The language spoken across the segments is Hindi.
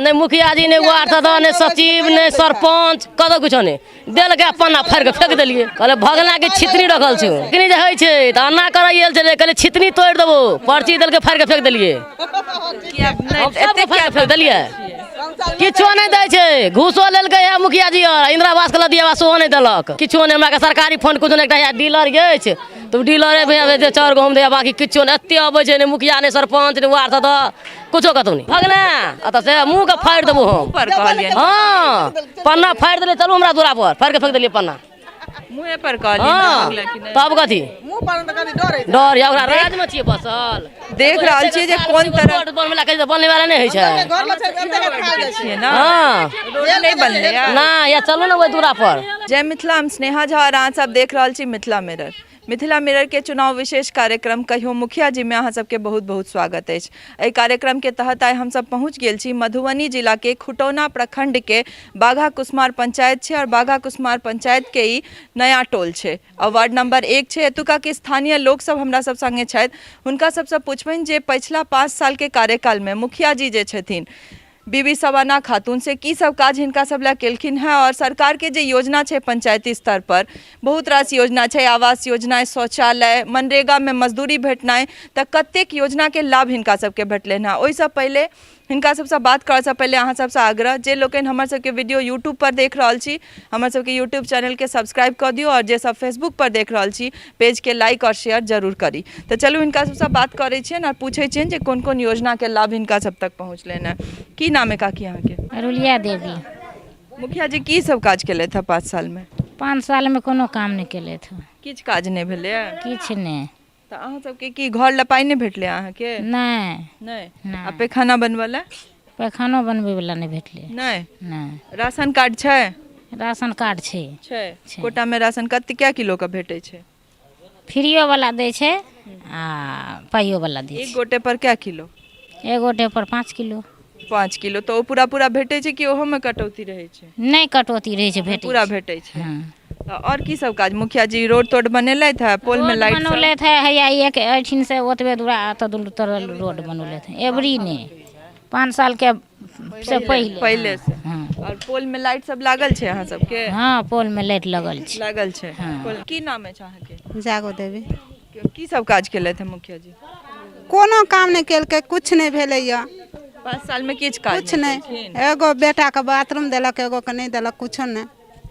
नहीं मुखिया जी ने वार्ड सदस्य ने सचिव ने सरपंच कदो कुछ नहीं दिल के पन्ना फाड़ के फेंक दिलिए कहले भगना के छितनी रखल छु किनी जे होय छे त अन्ना करैयल छे कहले छितनी तोड़ देबो पर्ची दिल के फाड़ के फेंक दिलिए एते क्या फेंक दिलिए किछो नहीं दै छे घूसो लेलकै है मुखिया जी और इंदिरा आवास के लदिया आवास नहीं देलक किछो नहीं हमरा के सरकारी फंड कुछ नहीं एकटा डीलर गए तो डीलर भैया चार गो हम दे बाकी किछो नहीं एते अबै छे ने मुखिया ने सरपंच ने वार्ड सदस्य कुछो कतौ नहीं भगना अत से मुंह के फाड़ देबो हम पर कहलिए हां पन्ना फाड़ देले चलू हमरा दूरा पर फाड़ के फेंक देलिए पन्ना मुंह पर कहलिए कि नहीं तब कथी मुंह पर त कथी डर या ओकरा राज में छिए बसल देख रहल छिए जे कोन तरह बनला के बनने वाला नहीं होय छै घर में एते खा जाय छिए ना हां रोड नहीं बनले ना या चलू ना ओय दूरा पर जय मिथिला हम स्नेहा झा और अहाँ सब देख रहल छी मिथिला मिरर के चुनाव विशेष कार्यक्रम कहियो मुखिया जी में अहाँ सबके बहुत बहुत स्वागत है। एहि कार्यक्रम के तहत आइ हम सब पहुँच गेल छी मधुबनी जिला के खुटौना प्रखंड के बाघा कुसमार पंचायत छे और बाघा कुसमार पंचायत के ई नया टोल छे और वार्ड नंबर 1 छे। एतुका के स्थानीय लोग सब हमरा सब संगे छथि हुनका सबसे पूछबनि जे पिछला 5 साल के कार्यकाल में मुखिया जी जे छथिन बीबी सवाना खातून से की सब काज हिनका सब ला केलखिन है और सरकार के जे योजना छे पंचायती स्तर पर बहुत रास योजना छे आवास योजना शौचालय मनरेगा में मजदूरी भेटनाइ त कतेक योजना के लाभ हिनका सबके भेटलनि है। ओहि से पहले हिनका सबसे बात करे से पहले अहाँ सबसे आग्रह जे लोकन हमर सबके वीडियो यूट्यूब पर देख रहल छी हमर सबके यूट्यूब चैनल के सब्सक्राइब कर दियो और जे सब फेसबुक पर देख रहल छी पेज के लाइक और शेयर जरूर करी। तो चलू हिनका सबसे बात करे छियन और पूछे छियन जे कोन कोन योजना के लाभ हिनका सब तक पहुँचलन है। की नाम है काकी अहाँ के? अरुलिया देवी। मुखिया जी की सब काज केले था 5 साल में? 5 साल में कोनो काम नहीं केले थे। किछ काज नहीं भेले? किछ नहीं। तो अहाँ सबके की घर लपाई नहीं भेटले अहाँ के? नहीं नहीं। आ पैखाना बनवाला? पैखानो बनबे वाला नहीं भेटले। नहीं। राशन कार्ड छे? राशन कार्ड छे। कोटा में राशन कते क्या किलो का भेटे छे? फ्रीयो वाला दे छे आ पाइयो वाला दे छे। एक गोटे पर क्या किलो? एक गोटे पर 5 किलो। 5 किलो तो पूरा भेटे छे कि ओहो में कटौती रहे छे? नहीं कटौती रहे छे भेटे पूरा भेटे छे। हां। और की सब काज मुखिया जी रोड तोड़ बनेले था पोल में लाइट बनौले थे हैया एक एठिन से ओतबे दूरा त दूर तरल रोड बनौले थे एवरी ने 5 साल के से पहले से। और पोल में लाइट सब लागल छे अहाँ सबके? हां पोल में लाइट लागल छे। पोल की नाम है चाहे के? जागो देवी। की सब काज केले थे मुखिया जी? कोनो काम नहीं केलके कुछ नहीं भेले या 5 साल में किछ काज कुछ नहीं एगो बेटा के बाथरूम देलक एगो के नहीं देलक कुछ नहीं।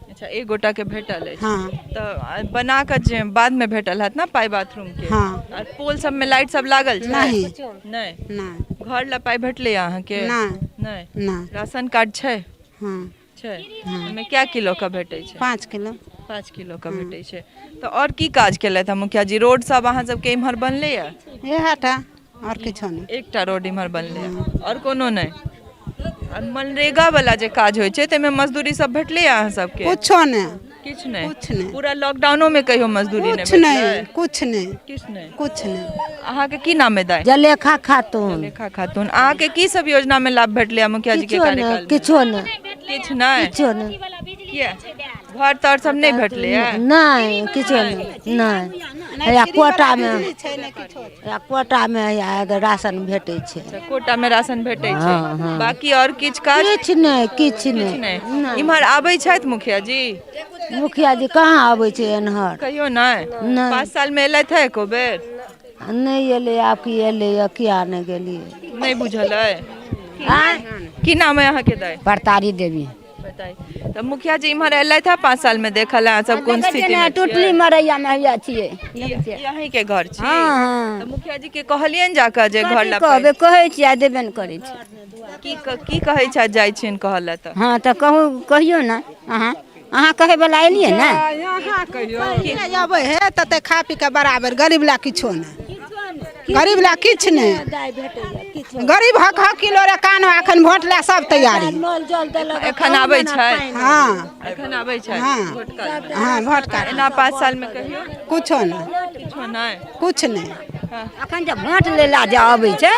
अच्छा एक गोटा के भेटल है। हाँ। तो बना कर बाद में भेटल है ना पाई बाथरूम के? हाँ। और पोल सब में लाइट सब लागल छे? नहीं। घर ला पाई भेटले अहाँ के? नहीं। राशन कार्ड छे? हां छे। में क्या किलो का भेटे छे? 5 किलो। 5 किलो का भेटे छे। तो और की काज केले था मुखिया जी? रोड सब अहाँ सब के इम्हर बनले या? एहाटा और किछो नहीं। एकटा रोड इम्हर बनले और कोनो नहीं। और मनरेगा वाला जे काज होय छे तेमे मजदूरी सब भेटले अहाँ सबके? कुछो नहीं। किछ नहीं। कुछ नहीं। पूरा लॉकडाउनो में कहियो मजदूरी नहीं भेटले? कुछ नहीं। कुछ नहीं। अहाँ के की नाम है दाई? जलेखा खातून। जलेखा खातून। अहाँ के की सब योजना में लाभ भेटले मुखिया जी के कार्यकाल में? किछो नहीं। किछ नहीं। किछो नहीं। किया घर तर सब नहीं भेटले है? नहीं किछो नहीं। या कोटा में या राशन भेटे छे। कोटा में राशन भेटे छे। बाकी और किछ काज? किछ नहीं। इम्हर आबै छथि मुखिया जी? मुखिया जी कहाँ आबै छे एनहर? कहियो नहीं। 5 साल में एलै थे एको बेर? नहीं एले आप की एले किया नहीं गेलिए? नहीं बुझल है। की नाम है अहाँ के दाई? परतारी देवी। तो मुखिया जी इम्हर एलै था 5 साल में देखल है सब कोन स्थिति में? टुटली मरैया में हिया छिए। यहीं के घर छी? हां। तो मुखिया जी के कहलियन जाकर जे घर ला कहै छी आ देबे न करै छी। की कहै छ जाय छिन कहला त? हां त कहियो ना अहाँ कहे वाला एलिए ना? यहाँ कहियो आबै है तते खा पी के बराबर गरीब ला किछो नहीं। गरीब ला किछ नहीं। गरीब हक किलो रे कान अखन वोट ला सब तैयारी। एखन आबै छै? हां एखन आबै छै वोट का? हां वोट का। एना 5 साल में कहियो कुछो नहीं। किछो नहीं। कुछ नहीं। अखन जब वोट लेला जे आबै छै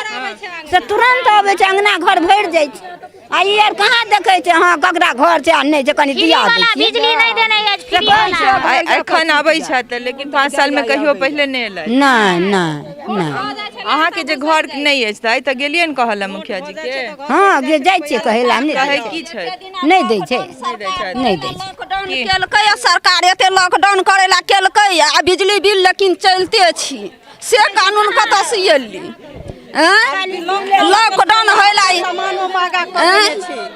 से तुरंत आबै छै अंगना घर भरि जाइ छै। आ ई आर कहाँ देखै छै हाँ ककरा घर छै आ नहि जे कनि दिया दै छै बिजली नहीं देने है फ्री वाला एखन आबै छथि लेकिन 5 साल में कहियो पहले नहीं एलै। नहीं नहीं नहीं अहाँ के जे घर नहीं अछि तऽ गेलियै ने कहल मुखिया जी के? हाँ गे जाइ छियै कहै ला कहै की छै? नहीं दै छै नहीं दै छै। लॉकडाउन केलकै सरकार एते लॉकडाउन करे ला केलकै आ बिजली बिल लेकिन चलते छी से कानून कतऽ से एली? लॉकडाउन होला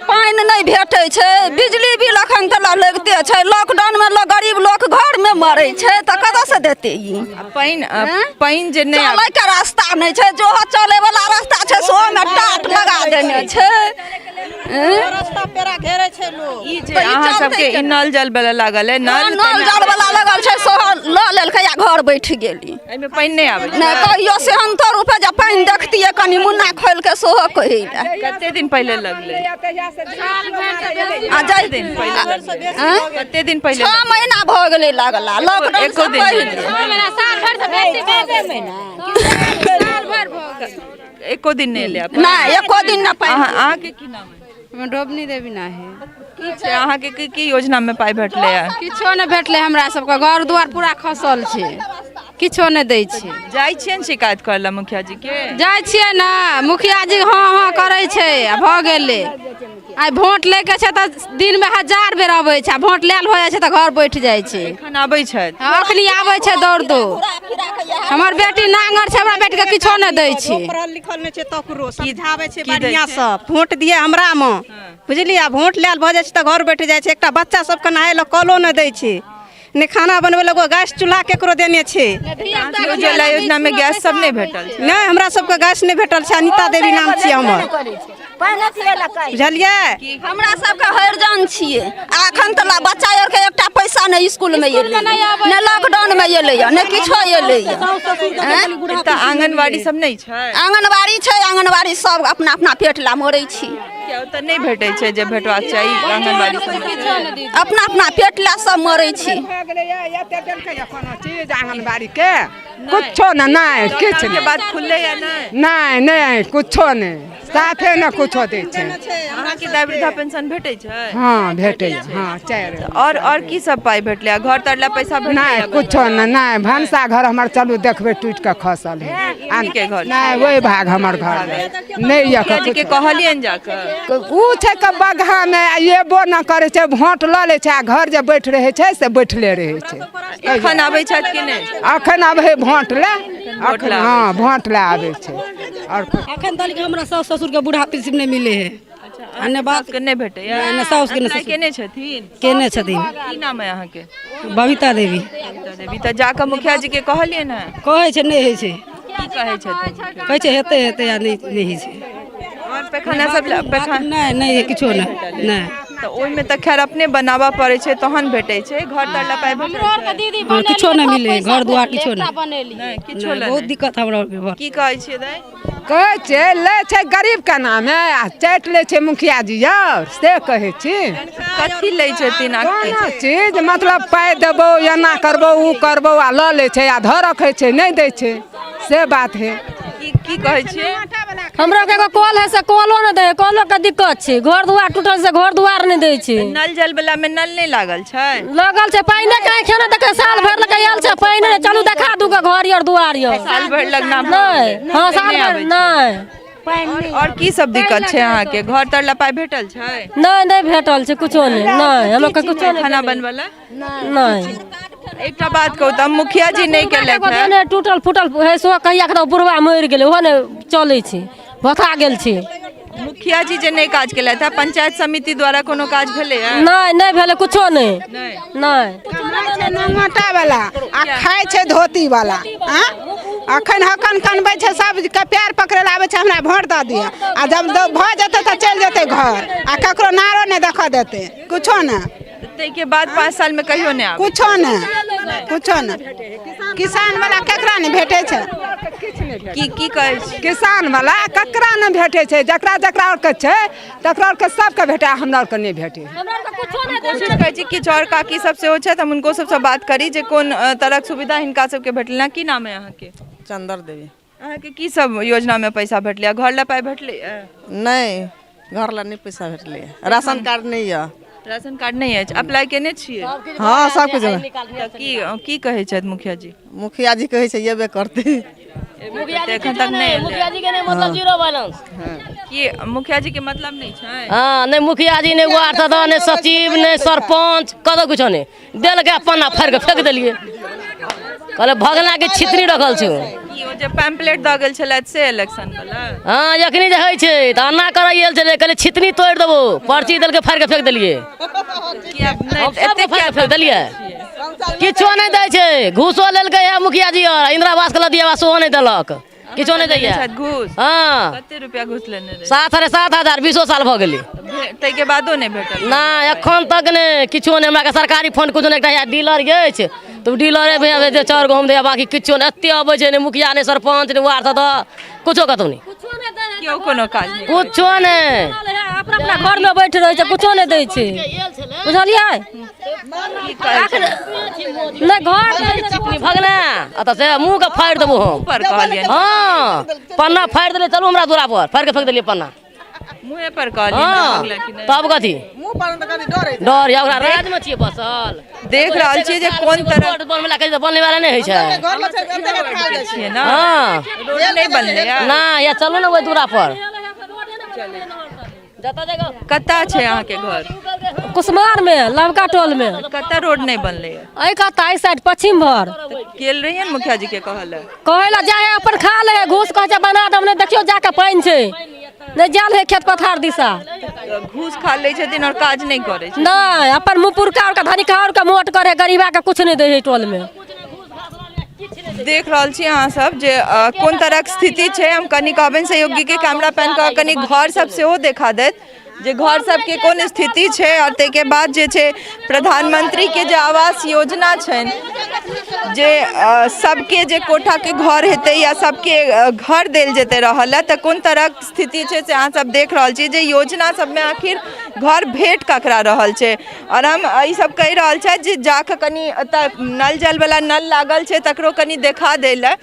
पानि नहीं भेटै छै बिजली बिल अखन तक लगिते छै लॉकडाउन में गरीब लोग घर में मरै छै तऽ कतऽ से देतै ई? पानि जे नहीं चलै के रास्ता नहीं छै जो चले वाला रास्ता छै सो में टाट लगा देने छै रास्ता पेरा घेरे छै लोग। ई जे अहाँ सबके ई नल जल वाला लागल है नल जल वाला लगल छै सो ल लेलकै आ घर बैठ गेली। एमे पानि नहीं आबै छै? नहीं कहियो से अंतर रुपए जब पानि देखतियै कनि मुन्ना खोल के सोहो कहै ला। कते दिन पहले लगले? आ जाय दिन कते दिन पहले? 6 महीना भ गेलै लागला लॉकडाउन एको से दिन पहिले। साल भर से एको दिन नहीं एलै? नहीं एको दिन न पानि। अहाँ के की नाम है? डोबनी देवी ना है की छै अहाँ के की योजना में पाई भेटले है? किछो नहीं भेटले हमरा सबके घर दुआर पूरा खसल छै किछो नहीं दै छै। जाइ छियै ने शिकायत करला मुखिया जी के? जाइ छियै ना मुखिया जी हाँ हाँ करै छै आ भ गेलै आइ वोट ले के छै तऽ दिन में 1000 बेर अबै छै आ वोट लेल भ जाइ छै तऽ घर बैठ जाइ छै। एखन आबै छथि? अखनी आबै छै दौड़ दो हमर बेटी नांगर छै हमरा बेटी के किछो नहीं दै छै। पढ़ल लिखल नहीं छै तकरो समझाबै छै बढ़िया से वोट दिए हमरा में बुझलियै वोट लेल भ जाइ छै तऽ घर बैठ जाइ छै। एकटा बच्चा सबके नहाय ल कलो नहीं दै छै ने खाना बनबै लए गैस चूल्हा केकरो देने छै। उज्ज्वला योजना में गैस सब नहीं भेटल छै? नहीं हमरा सबके गैस नहीं भेटल छै। अनिता देवी नाम छियै हमर बुझलियै। हमरा सबके हरजान छियै अखन तक बच्चा आर के एकटा पैसा नहीं स्कूल में एलै ने लॉकडाउन में एलै ने किछो एलै। तऽ आंगनबाड़ी सब नहीं छै? आंगनबाड़ी छै आंगनबाड़ी सब अपना अपना पेट ला मरै छी। क्या ओतऽ नहीं भेटै छै जे भेटबाक चाही आंगनबाड़ी सब? अपना अपना पेट ला सब मरै छी। चीज आंगनबाड़ी के कुछो नहीं किछ के बाद खुलले या नहीं? नहीं नहीं कुछो नहीं साफे न कुछो दै छै। अहाँ के दाय वृद्धा पेंशन भेटै छै? हाँ भेटै हाँ 4 और की सब पाई भेटले? घर तरला पैसा भेटले? नहीं कुछो नहीं भनसा घर हमर चलू देखबे टूट के खसल है के घर नहीं वही भाग हमर घर नहीं ये के कहलिए न जाकर ऊ छै के बगहा में एबो न करे छै वोट ल ले छै आ घर जे बैठ रहे छै से बैठले रहे छै। एखन आबै छथि कि नहीं? अखन आबै वोट ले अखन हाँ वोट ले आबै छै। और अखन तक हमरा सास ससुर के बूढ़ा पेंशन नहीं मिले है अन्य बात के नहीं भेटै या? ने साउस के अपना केने छथिन? केने छथिन की नाम है अहाँ के? बबीता देवी देवी तऽ जाकर मुखिया जी के कहलिए ना? कहै छै नहीं है छै की कहै छथिन? कहै छै हेतै हेतै या नहीं है छै और पैखाना सब नहीं नहीं है किछो नहीं तऽ ओइ में तऽ खैर अपने बनाबऽ पड़ै छै तहन भेटै छै घर तरला पाइ भेटै छै? हाँ, किछो नहीं मिले घर दुआर किछो नहीं किछो बहुत दिक्कत हमरा घर। की कहै छियै दाइ? कहै छै ले छै गरीब के नाम है आ चाट ले छै मुखिया जी यार से कहै छी। कथी लै छथिन? कोनो चीज मतलब पाइ देबो एना करबो ऊ करबो आ ल ले छै आ धर रखै छै नहीं दै छै से बात है। की कहै छियै? हमरा के एगो कल है से कलो न दे कलो के दिक्कत छै घर दुआर टूटल से घर दुआर नहीं दै छै। नल जल वाला में नल नहीं लागल छै? लगल छै पाइने काहे खेना देखे साल भर लगे आयल छै पाइने चलू देखा दू के घर और दुआर यो साल भर लगना नहीं हाँ साल भर नहीं। और की सब दिक्कत छै अहाँ के? घर तरला पाइ भेटल छै? नहीं भेटल छै कुछो नहीं हमरा के कुछो नहीं खाना बनवला नहीं। एकटा बात कहू तऽ मुखिया जी नहीं केलक है? टूटल फूटल है सो कहिया के बुढ़वा मरि गेलै ओहो ने चलै छै भथा गेल छै। मुखिया जी जे नहीं काज केलथि है पंचायत समिति द्वारा कोनो काज भेलै है? नहीं भेले कुछो नहीं। नंगटा वाला आ खाय छै धोती वाला अखन हकन कनबै छै सब के पैर पकड़े आबै छै हमरा वोट दऽ दिअ आ जब भ जेतै तऽ चलि जेतै घर आ ककरो नारो नहीं देख देतै कुछो नहीं। तै के बाद 5 साल में कहियो नहीं आबै? कुछो नहीं किसान वाला केकरा नहीं भेटै छै? की कहै छी? किसान वाला ककरा नहीं भेटै छै जकरा जकरा और के छै तकरा और के सबके भेटै हमरा और के नहीं भेटै। कहै छी किछु और काकी सब सेहो छथि हम उनको सबसे बात करी जे कोन तरह सुविधा हिनका सबके भेटलै? की नाम है अहाँ के? चंदर देवी। अहाँ के की सब योजना में पैसा भेटलै? घर ला पाइ भेटलै? नहीं घर ला नहीं पैसा भेटले राशन कार्ड नहीं है राशन कार्ड नहीं है अप्लाई केने छियै हाँ सब कुछ तऽ की कहै छथि मुखिया जी मुखिया जी कहे छै येबे करते एखन तक नहीं एलै। मुखिया जी के नहीं मतलब जीरो बैलेंस की मुखिया जी के मतलब नहीं छै हाँ नहीं मुखिया जी ने वार्ड सदस्य ने सचिव ने सरपंच कदो कुछ नहीं दिल के पन्ना फाड़ के फेंक दिलिए कहले भगना के छितरी रखल छै की ओ जे पैम्पलेट दऽ गेल छलै से इलेक्शन वाला हाँ जखनी जे होइ छै तऽ अन्ना करऽ आयल छलै कहले छितनी तोड़ि देबो पर्ची देल के फाड़ के फेंक दिलिए की आब नहि हम सबके एतेक फाड़ किया के फेंक दिलिए किछो नहीं दै छै घूसो लेलकै है मुखिया जी और इंदिरावास के लदिया सेहो नहीं देलक किछो नहीं दैया छथि घूस हाँ कते रुपया घूस लेने रहे 7,500 20 साल भऽ गेलै ताहि के बादो नहीं भेटल ना एखन तक नहीं किछो नहीं हमरा के सरकारी फंड कुछ नहीं एकटा डीलर अछि तो डीलरे भे जे चार गो हम दैया बाकी किछो नहीं एते अबै छै ने मुखिया ने सरपंच ने वार्ड सदस्य कुछो कतौ नहीं केओ कोनो काज नहीं कुछो नहीं अपना अपना घर में बैठ रहे छै कुछो नहीं दै छै बुझलियै नहीं घर भगना अत से मुंह के फाड़ देबो हम पर कहलियै हाँ पन्ना फाड़ देले चलू हमरा दूरा पर फाड़ के फेंक देलिए पन्ना मुँहे पर कहलियै हाँ भगला कि नहीं। तब कथी डर या ओकरा राज में छिए बसल देख रहल छियै जे कोन तरह बनवे ला कहै छै बनने वाला नहीं होइ छै छियै ना हाँ रोड नहीं बनलै ना या चलू ना ओइ दूरा पर जता जगह कतऽ छै अहाँके घर कुसमार में लवका टोल में कतऽ रोड नहीं बनलै अई का ताई साइड पश्चिम भर गेल रहियै ने मुखिया जी के कहल कहे ला जाए अपन खा ले घूस कहे छै बना दम ने देखियो जाके पानि छै नहीं जाल है खेत पथार दिशा घूस खा लै छथिन और काज नहीं करै छै नहीं अपन मुपुरका और का धनिका और का मोट करे गरीबा के कुछ नहीं दे है टोल में देख रहल छी अहाँ सब जे कोन तरहक स्थिति छै हम कनी कहबनि सहयोगी के कैमरा पैन कऽ कनी घर सब सेहो देखा देत जे घर सबके कोन स्थिति छै और ताहिके बाद जे छै प्रधानमंत्री के जे आवास योजना छनि जे सबके जे कोठा के घर हेतै या सबके घर देल जेतै रहल तऽ कोन तरहक स्थिति छै से अहाँ सब देख रहल छी जे योजना सबमे आखिर घर भेट ककरा रहल छै और हम ई सब कहि रहल छथि जे जाके कनी एतऽ नल जल वाला नल लागल छै तकरो कनी देखा दै लए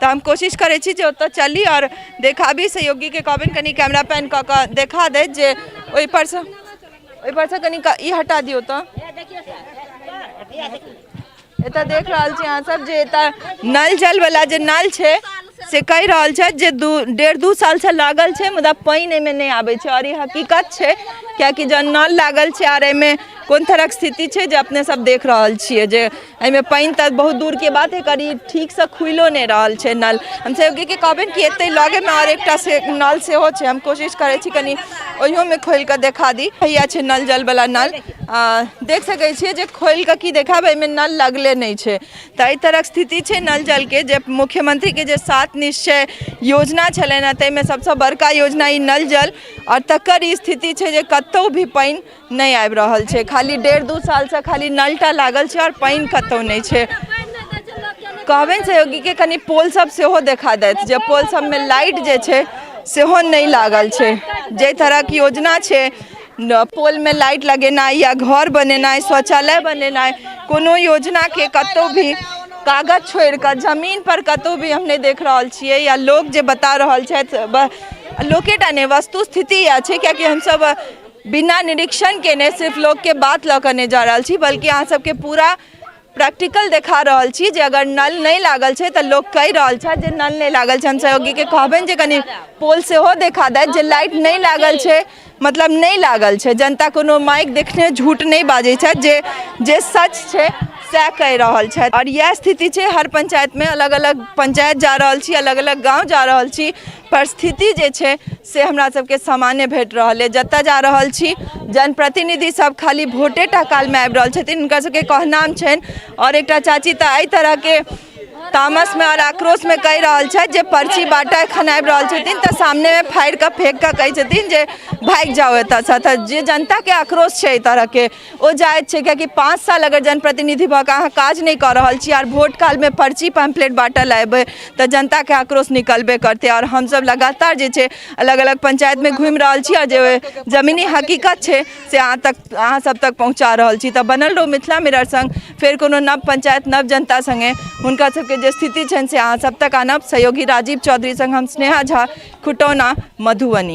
तो हम कोशिश करै छी जे ओतऽ चली और देखाबी सहयोगी के कहबनि कनी कैमरा पैन कऽ कऽ देखा देत जे ओहि पर से कनी ई हटा दियौ तऽ एतऽ देख रहल छी अहाँ सब जे एतऽ नल जल वाला जे नल छै से कहि रहल छथि जे 1.5-2 साल से लागल छै मुदा पानि एहिमे नहि आबै छै और ई हकीकत छै कियाकि जब नल लागल छै और एहिमे कोन तरहक स्थिति छै जे अपने सब देख रहल छियै जे एहिमे पानि तऽ बहुत दूर के बात है करी ठीक से खुलियो नहि रहल छै नल हम सहयोगी के कहबनि कि एते लगे में और एकटा से नल सेहो छै हम कोशिश करै छी कनी ओहियो में खोलि कऽ देखा दी हैया छै नल जल वाला नल देख सकै छियै जे खोलि कऽ की देखाब एहिमे नल लगले नहीं छै तऽ एहि तरहक स्थिति छै नल जल के जे मुख्यमंत्री के जे 7 निश्चय योजना छलनि हैं ताहिमे सबसँ बड़का योजना ई नल जल और तकर ई स्थिति छै जे कतौ भी पानि नहीं आबि रहल छै खाली 1.5-2 साल से खाली नलटा लागल छै और पानि कतौ नहीं छै कहबनि सहयोगी के कनी पोल सब सेहो देखा देत जे पोल सब में लाइट जे छै सेहो नहीं लागल छै जे तरहक योजना छै पोल में लाइट लगेनाइ या घर बनेनाइ शौचालय बनेनाइ कोनो योजना के कतौ भी कागज छोड़ कर जमीन पर कतौ भी हम नहीं देख रहल छियै या लोग जे बता रहल छथि लोकेटा ने वस्तु स्थिति यह छै कियाकि हम सब बिना निरीक्षण के ने सिर्फ लोग के बात लऽ कऽ नहीं जा रहल छी बल्कि अहाँ सबके पूरा प्रैक्टिकल देखा रहल छी जे अगर नल नहीं लागल छै तऽ लोग कहि रहल छै जे नल नहीं लागल छै हम सहयोगी के कहबनि जे कनी पोल सेहो देखा दैत जे लाइट नहीं लागल छै मतलब नहीं लागल छै जनता कोनो माइक देखने झूठ नहीं बाजै छै जे सच छै सएह कहि रहल छै और यह स्थिति छै हर पंचायत में अलग अलग पंचायत जा रहल छी अलग अलग गांव जा रहल छी परिस्थिति जे छै से हमरा सबके सामान्य भेट रहल है जतऽ जा रहल छी जनप्रतिनिधि सब खाली भोटे टा काल में आबि रहल छथिन हुनकर सबके कहनाम छनि और एकटा चाची तऽ एहि तरह के तामस में और आक्रोश में कहि रहल छथि जे पर्ची बाँटा एखन आबि रहल छथिन तऽ सामने में फाड़ि कऽ फेंक कऽ कहै छथिन जे भागि जाओ एतऽसँ तऽ जे जनता के आक्रोश छै एहि तरह के ओ जायज छै कियाकि 5 साल अगर जनप्रतिनिधि भऽ कऽ अहाँ काज नहीं कऽ रहल छी और वोट काल में पर्ची पैम्पलेट बाँटल अयबै तऽ जनता के आक्रोश निकलबे करतै और हमसब लगातार जे छै अलग अलग पंचायत में घुमि रहल छी और जे जमीनी हकीकत छै से अहाँ सब तक पहुँचा रहल छी तऽ बनल रहू मिथिला मिरर संग फेर कोनो नव पंचायत नव जनता संगे हुनका सबके जे स्थिति छनि से अहाँ सब तक आनब सहयोगी राजीव चौधरी संग हम स्नेहा झा खुटौना मधुबनी।